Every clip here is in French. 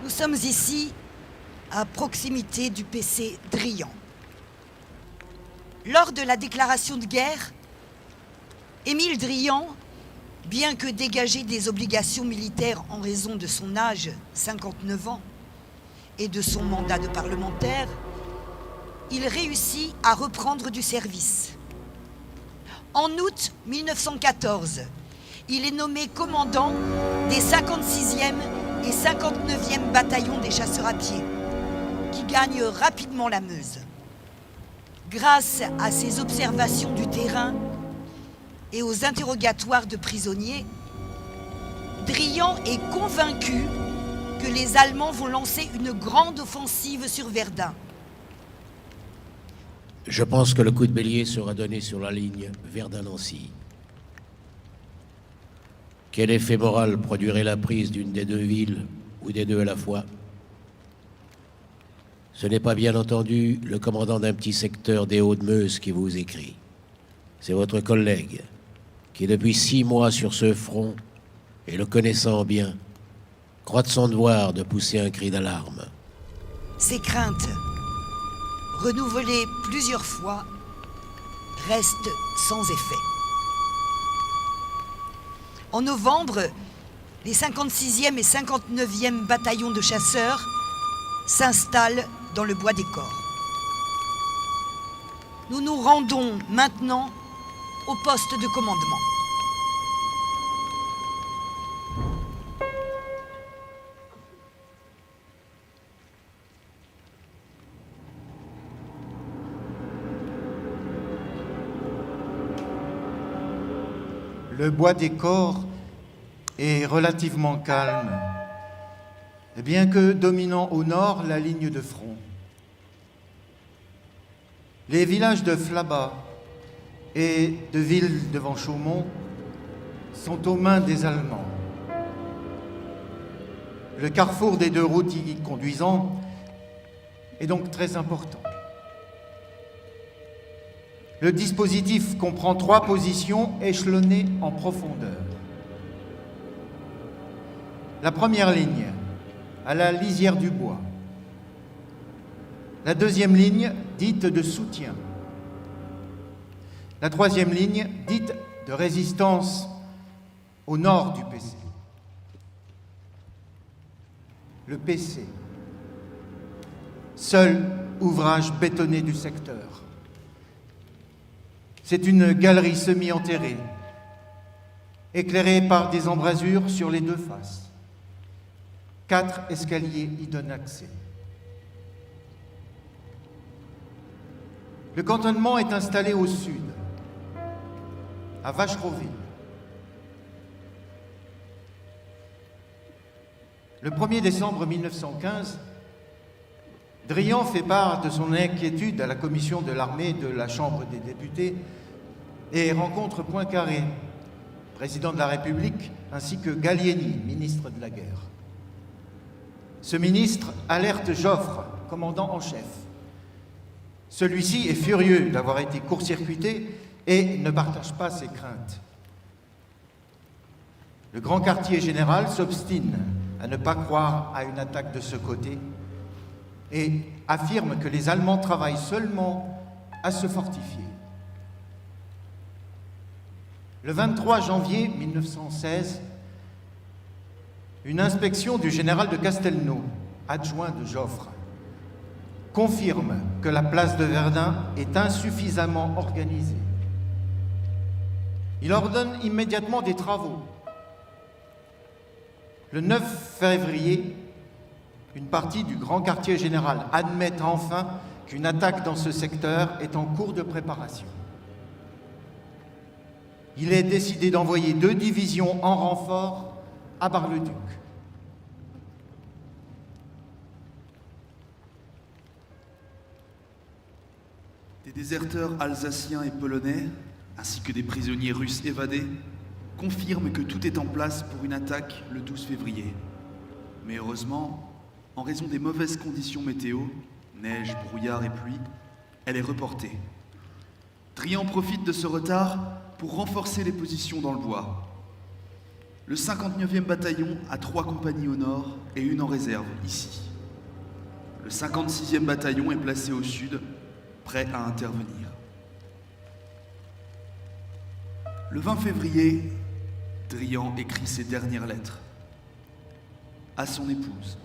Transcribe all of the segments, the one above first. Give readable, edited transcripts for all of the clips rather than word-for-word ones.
Nous sommes ici, à proximité du PC Drian. Lors de la déclaration de guerre, Émile Drian, bien que dégagé des obligations militaires en raison de son âge, 59 ans, et de son mandat de parlementaire, il réussit à reprendre du service. En août 1914, il est nommé commandant des 56e et 59e bataillons des chasseurs à pied, qui gagnent rapidement la Meuse. Grâce à ses observations du terrain et aux interrogatoires de prisonniers, Drian est convaincu que les Allemands vont lancer une grande offensive sur Verdun. Je pense que le coup de bélier sera donné sur la ligne Verdun-Nancy. Quel effet moral produirait la prise d'une des deux villes ou des deux à la fois? Ce n'est pas bien entendu le commandant d'un petit secteur des Hauts-de-Meuse qui vous écrit. C'est votre collègue qui, depuis 6 mois sur ce front, et le connaissant bien, croit de son devoir de pousser un cri d'alarme. Ces craintes, renouvelées plusieurs fois, restent sans effet. En novembre, les 56e et 59e bataillons de chasseurs s'installent dans le bois des Corps. Nous nous rendons maintenant au poste de commandement. Le bois des Corps est relativement calme, bien que dominant au nord la ligne de front. Les villages de Flaba et de Ville devant Chaumont sont aux mains des Allemands. Le carrefour des deux routes y conduisant est donc très important. Le dispositif comprend 3 positions échelonnées en profondeur. La première ligne, à la lisière du bois. La deuxième ligne, dite de soutien. La troisième ligne, dite de résistance au nord du PC. Le PC, seul ouvrage bétonné du secteur. C'est une galerie semi-enterrée, éclairée par des embrasures sur les 2 faces. 4 escaliers y donnent accès. Le cantonnement est installé au sud, à Vacheroville. Le 1er décembre 1915, Drian fait part de son inquiétude à la commission de l'armée de la Chambre des députés et rencontre Poincaré, président de la République, ainsi que Gallieni, ministre de la Guerre. Ce ministre alerte Joffre, commandant en chef. Celui-ci est furieux d'avoir été court-circuité et ne partage pas ses craintes. Le grand quartier général s'obstine à ne pas croire à une attaque de ce côté et affirme que les Allemands travaillent seulement à se fortifier. Le 23 janvier 1916, une inspection du général de Castelnau, adjoint de Joffre, confirme que la place de Verdun est insuffisamment organisée. Il ordonne immédiatement des travaux. Le 9 février, une partie du grand quartier général admet enfin qu'une attaque dans ce secteur est en cours de préparation. Il est décidé d'envoyer 2 divisions en renfort à Bar-le-Duc. Des déserteurs alsaciens et polonais, ainsi que des prisonniers russes évadés, confirment que tout est en place pour une attaque le 12 février. Mais heureusement, en raison des mauvaises conditions météo, neige, brouillard et pluie, elle est reportée. Drian profite de ce retard pour renforcer les positions dans le bois. Le 59e bataillon a 3 compagnies au nord et une en réserve, ici. Le 56e bataillon est placé au sud, prêt à intervenir. Le 20 février, Drian écrit ses dernières lettres à son épouse.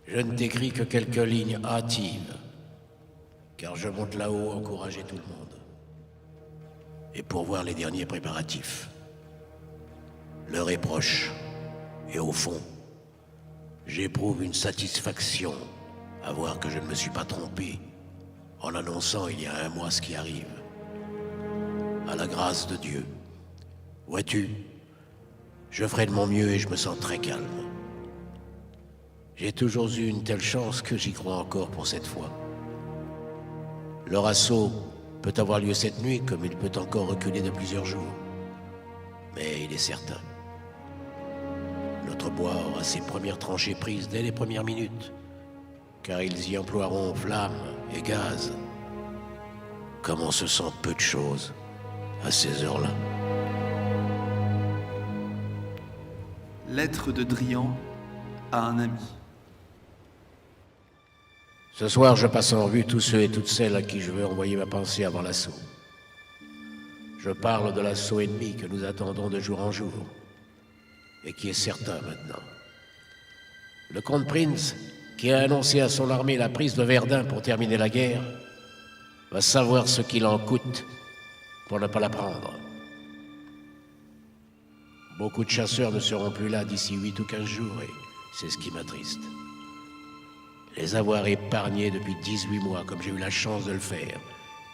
Je ne t'écris que quelques lignes hâtives, car je monte là-haut encourager tout le monde. Et pour voir les derniers préparatifs. L'heure est proche, et au fond, j'éprouve une satisfaction à voir que je ne me suis pas trompé en annonçant il y a un mois ce qui arrive. À la grâce de Dieu. Vois-tu, je ferai de mon mieux et je me sens très calme. J'ai toujours eu une telle chance que j'y crois encore pour cette fois. Leur assaut peut avoir lieu cette nuit comme il peut encore reculer de plusieurs jours. Mais il est certain. Notre bois aura ses premières tranchées prises dès les premières minutes, car ils y emploieront flammes et gaz. Comme on se sent peu de choses à ces heures-là. Lettre de Drian à un ami. Ce soir, je passe en revue tous ceux et toutes celles à qui je veux envoyer ma pensée avant l'assaut. Je parle de l'assaut ennemi que nous attendons de jour en jour, et qui est certain maintenant. Le comte Prince, qui a annoncé à son armée la prise de Verdun pour terminer la guerre, va savoir ce qu'il en coûte pour ne pas la prendre. Beaucoup de chasseurs ne seront plus là d'ici 8 ou 15 jours, et c'est ce qui m'attriste. Les avoir épargnés depuis 18 mois, comme j'ai eu la chance de le faire,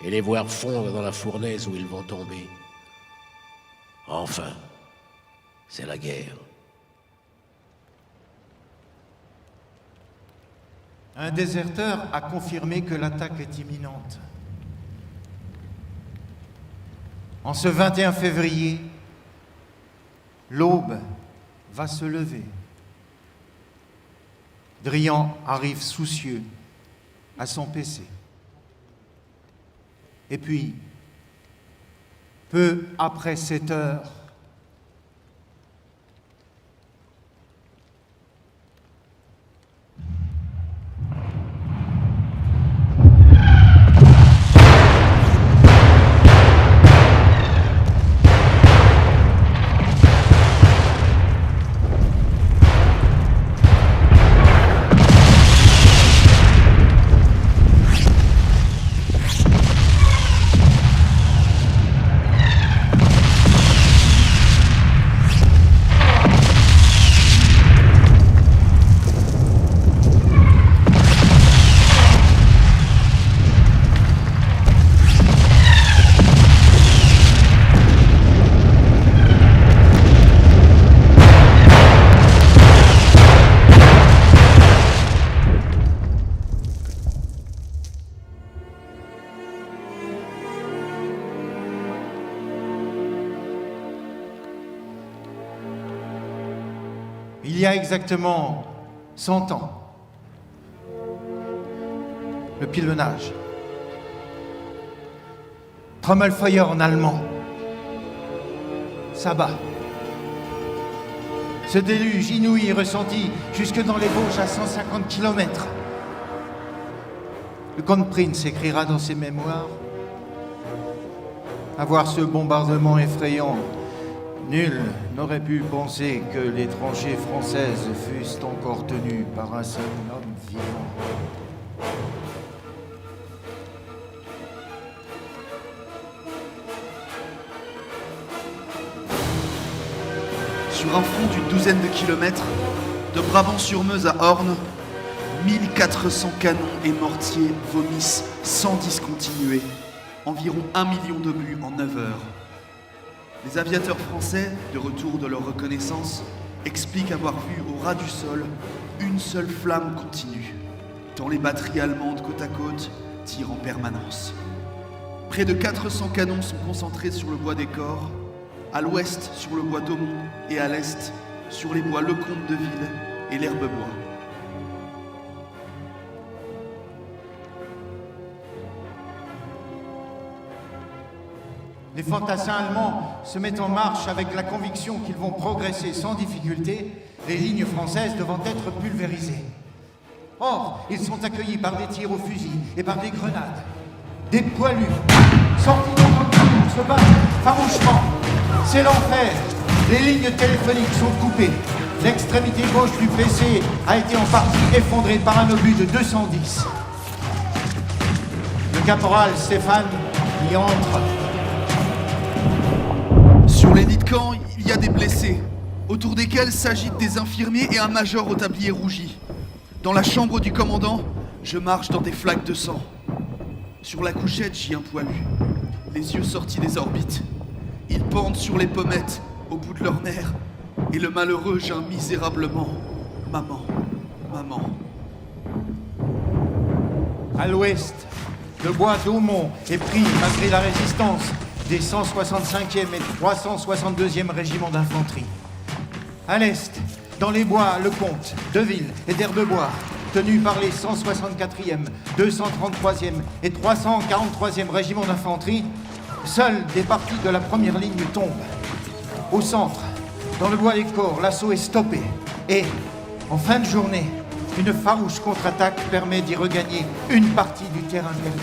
et les voir fondre dans la fournaise où ils vont tomber. Enfin, c'est la guerre. Un déserteur a confirmé que l'attaque est imminente. En ce 21 février, l'aube va se lever. Drian arrive soucieux à son PC. Et puis, peu après 7 heures, il y a exactement 100 ans, le pilonnage. Trommelfeuer en allemand. Sabbat. Ce déluge inouï ressenti jusque dans les Vosges à 150 km. Le comte Prince écrira dans ses mémoires: à voir ce bombardement effrayant, nul n'aurait pu penser que les tranchées françaises fussent encore tenues par un seul homme vivant. Sur un front d'une douzaine de kilomètres, de Brabant-sur-Meuse à Orne, 1400 canons et mortiers vomissent sans discontinuer environ 1 million d'obus en 9 heures. Les aviateurs français, de retour de leur reconnaissance, expliquent avoir vu au ras du sol une seule flamme continue, tant les batteries allemandes côte à côte tirent en permanence. Près de 400 canons sont concentrés sur le bois des Corps, à l'ouest sur le bois d'Aumont et à l'est sur les bois Lecomte de Ville et l'Herbebois. Les fantassins allemands se mettent en marche avec la conviction qu'ils vont progresser sans difficulté, les lignes françaises devant être pulvérisées. Or, ils sont accueillis par des tirs au fusil et par des grenades. Des poilus, sortis d'entendre se battent farouchement. C'est l'enfer. Les lignes téléphoniques sont coupées. L'extrémité gauche du PC a été en partie effondrée par un obus de 210. Le caporal Stéphane y entre. Sur les lits de camp, il y a des blessés, autour desquels s'agitent des infirmiers et un major au tablier rougi. Dans la chambre du commandant, je marche dans des flaques de sang. Sur la couchette, j'y ai un poilu, les yeux sortis des orbites. Ils pendent sur les pommettes, au bout de leur nerfs, et le malheureux geint misérablement. Maman, maman. À l'ouest, le bois d'Aumont est pris malgré la résistance des 165e et 362e régiments d'infanterie. À l'est, dans les bois Lecomte, Deville et d'Herbebois, tenus par les 164e, 233e et 343e régiments d'infanterie, seules des parties de la première ligne tombent. Au centre, dans le bois des Corps, l'assaut est stoppé. Et, en fin de journée, une farouche contre-attaque permet d'y regagner une partie du terrain perdu.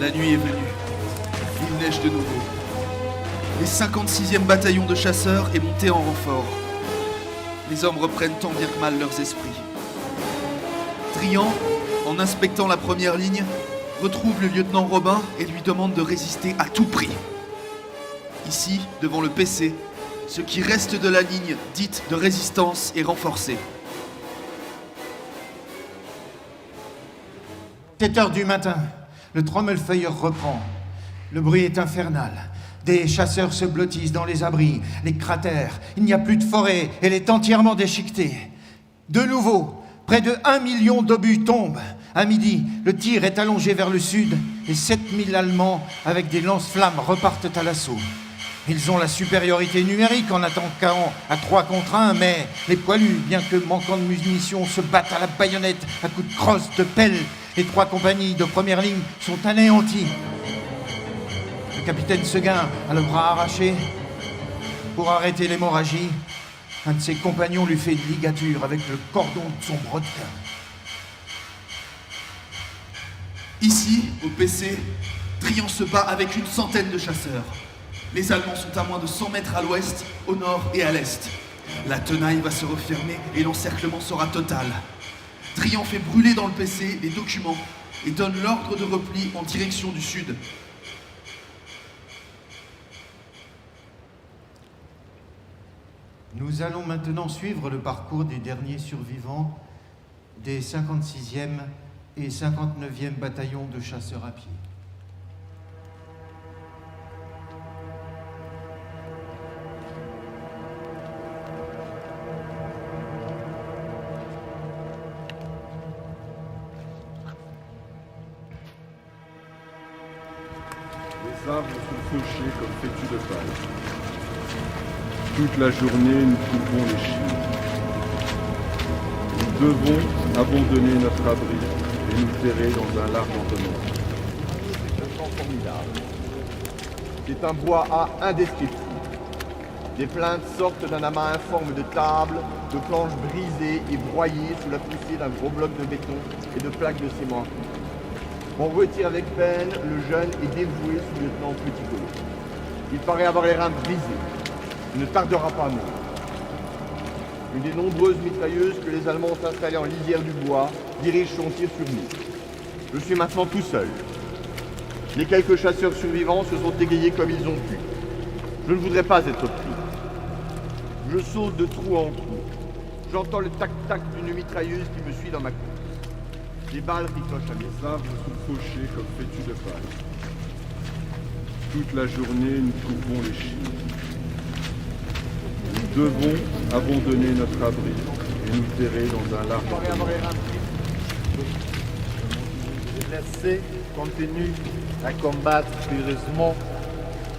La nuit est venue. Il neige de nouveau. Les 56e bataillon de chasseurs est monté en renfort. Les hommes reprennent tant bien que mal leurs esprits. Drian, en inspectant la première ligne, retrouve le lieutenant Robin et lui demande de résister à tout prix. Ici, devant le PC, ce qui reste de la ligne dite de résistance est renforcé. 7 heures du matin, le trommelfeuilleur reprend. Le bruit est infernal. Des chasseurs se blottissent dans les abris, les cratères. Il n'y a plus de forêt, elle est entièrement déchiquetée. De nouveau, près de 1 million d'obus tombent. À midi, le tir est allongé vers le sud et 7000 Allemands, avec des lance-flammes, repartent à l'assaut. Ils ont la supériorité numérique en attaquant à 3 contre 1, mais les poilus, bien que manquant de munitions, se battent à la baïonnette à coups de crosse, de pelle. Les 3 compagnies de première ligne sont anéanties. Le capitaine Seguin a le bras arraché. Pour arrêter l'hémorragie, un de ses compagnons lui fait une ligature avec le cordon de son brodequin. Ici, au PC, Drian se bat avec une centaine de chasseurs. Les Allemands sont à moins de 100 mètres à l'ouest, au nord et à l'est. La tenaille va se refermer et l'encerclement sera total. Drian fait brûler dans le PC les documents et donne l'ordre de repli en direction du sud. Nous allons maintenant suivre le parcours des derniers survivants des 56e et 59e bataillons de chasseurs à pied. Les arbres sont fauchés comme fétus de paille. Toute la journée, nous coupons les chines. Nous devons abandonner notre abri et nous terrer dans un large entonnoir. C'est un champ formidable. C'est un bois A indescriptible. Des plaintes sortent d'un amas informe de tables, de planches brisées et broyées sous la poussée d'un gros bloc de béton et de plaques de ciment. On retire avec peine le jeune et dévoué sous-lieutenant Petit-Colo. Il paraît avoir les reins brisés. Il ne tardera pas à mourir. Une des nombreuses mitrailleuses que les Allemands ont installées en lisière du bois dirige son tir sur nous. Je suis maintenant tout seul. Les quelques chasseurs survivants se sont égayés comme ils ont pu. Je ne voudrais pas être pris. Je saute de trou en trou. J'entends le tac-tac d'une mitrailleuse qui me suit dans ma course. Les balles ricochent à mes Les arbres sont fauchés comme fétus de paille. Toute la journée, nous coupons les chines. Nous devons abandonner notre abri et nous terrer dans un large entonnoir. Laissé continue à combattre furieusement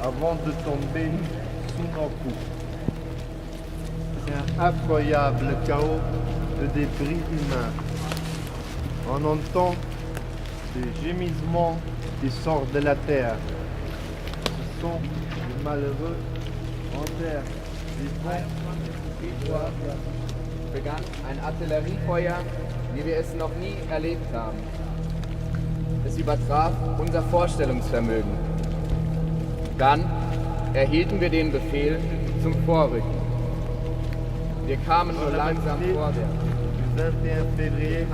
avant de tomber sous nos coups. C'est un incroyable chaos de débris humains. On entend Ces gémissements qui sortent de la terre, ce sont les malheureux en terre, begann ein Artilleriefeuer, wie wir es noch nie erlebt haben. Es übertraf unser Vorstellungsvermögen. Dann erhielten wir den Befehl zum Vorrücken. Wir kamen nur langsam vorwärts. Le 21 février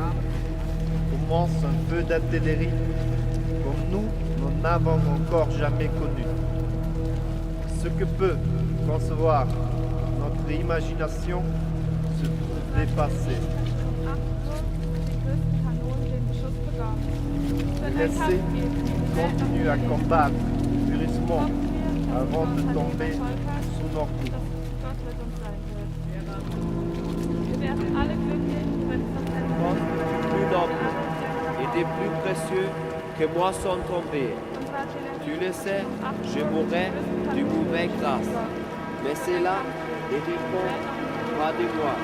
commence un feu d'artillerie comme nous n'en avons encore jamais connu. Ce que peut concevoir notre imagination se trouve dépassé. Laissez continue à combattre furieusement avant de tomber sous nos coups. Plus nobles et des plus précieux que moi sont tombés. Tu le sais, je mourrai du mauvais grâce. Mais c'est là et dépend pas de moi.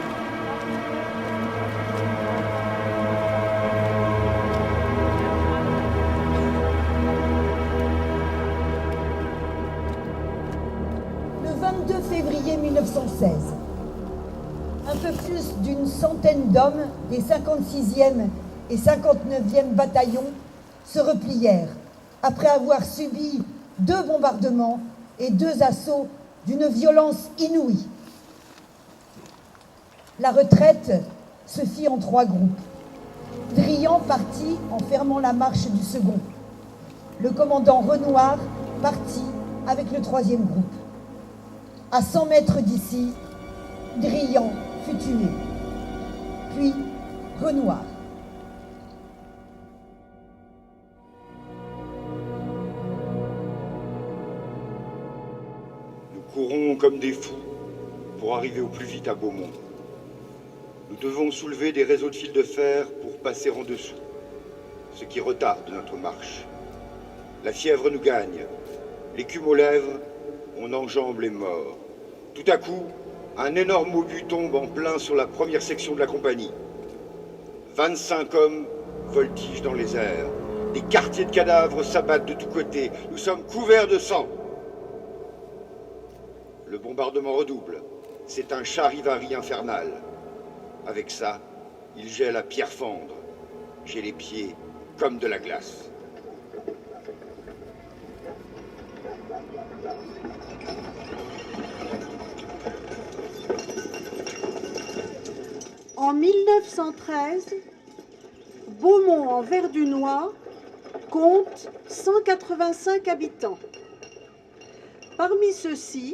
Le 22 février 1916, un peu plus d'une centaine d'hommes des 56e et 59e bataillons se replièrent après avoir subi 2 bombardements et 2 assauts d'une violence inouïe. La retraite se fit en 3 groupes. Drian partit en fermant la marche du second. Le commandant Renoir partit avec le 3e groupe. À 100 mètres d'ici, Drian fut tué, puis Renoir. Nous courons comme des fous pour arriver au plus vite à Beaumont. Nous devons soulever des réseaux de fils de fer pour passer en dessous, ce qui retarde notre marche. La fièvre nous gagne, l'écume aux lèvres, on enjambe les morts. Tout à coup, un énorme obus tombe en plein sur la première section de la compagnie. 25 hommes voltigent dans les airs. Des quartiers de cadavres s'abattent de tous côtés. Nous sommes couverts de sang. Le bombardement redouble. C'est un charivari infernal. Avec ça, il gèle à pierre fendre. J'ai les pieds comme de la glace. En 1913, Beaumont en Verdunois compte 185 habitants. Parmi ceux-ci,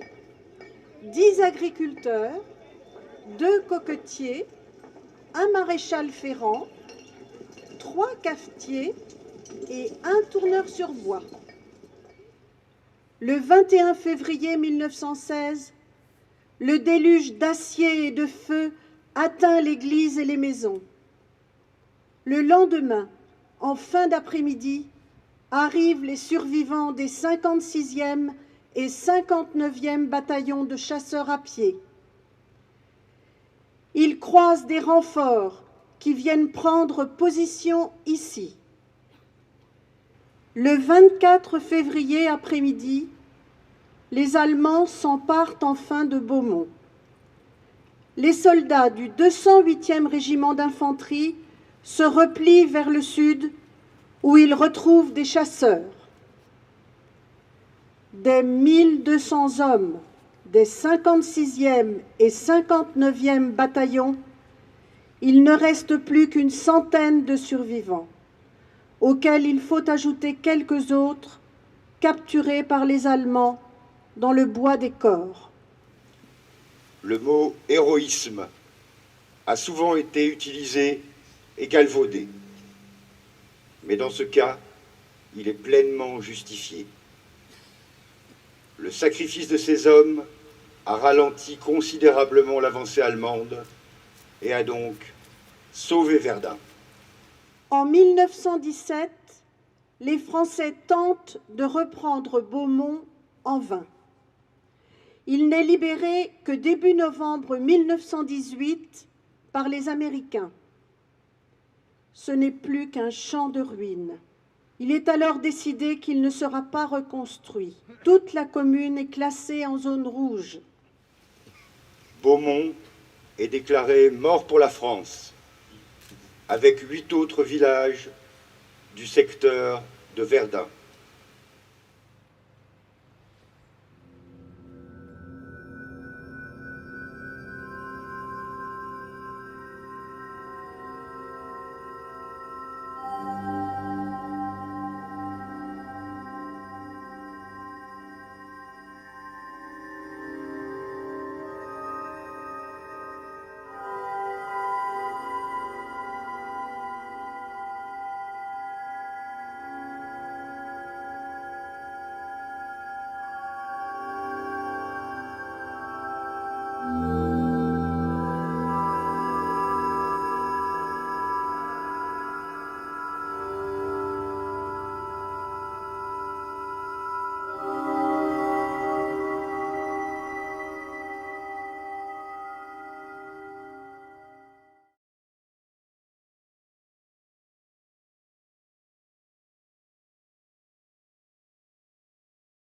10 agriculteurs, 2 coquetiers, un maréchal ferrant, 3 cafetiers et un tourneur sur bois. Le 21 février 1916, le déluge d'acier et de feu atteint l'église et les maisons. Le lendemain, en fin d'après-midi, arrivent les survivants des 56e et 59e bataillons de chasseurs à pied. Ils croisent des renforts qui viennent prendre position ici. Le 24 février après-midi, les Allemands s'emparent enfin de Beaumont. Les soldats du 208e régiment d'infanterie se replient vers le sud où ils retrouvent des chasseurs. Des 1200 hommes des 56e et 59e bataillons, il ne reste plus qu'une centaine de survivants, auxquels il faut ajouter quelques autres capturés par les Allemands dans le bois des corps. Le mot « héroïsme » a souvent été utilisé et galvaudé. Mais dans ce cas, il est pleinement justifié. Le sacrifice de ces hommes a ralenti considérablement l'avancée allemande et a donc sauvé Verdun. En 1917, les Français tentent de reprendre Beaumont en vain. Il n'est libéré que début novembre 1918 par les Américains. Ce n'est plus qu'un champ de ruines. Il est alors décidé qu'il ne sera pas reconstruit. Toute la commune est classée en zone rouge. Beaumont est déclaré mort pour la France, avec 8 autres villages du secteur de Verdun.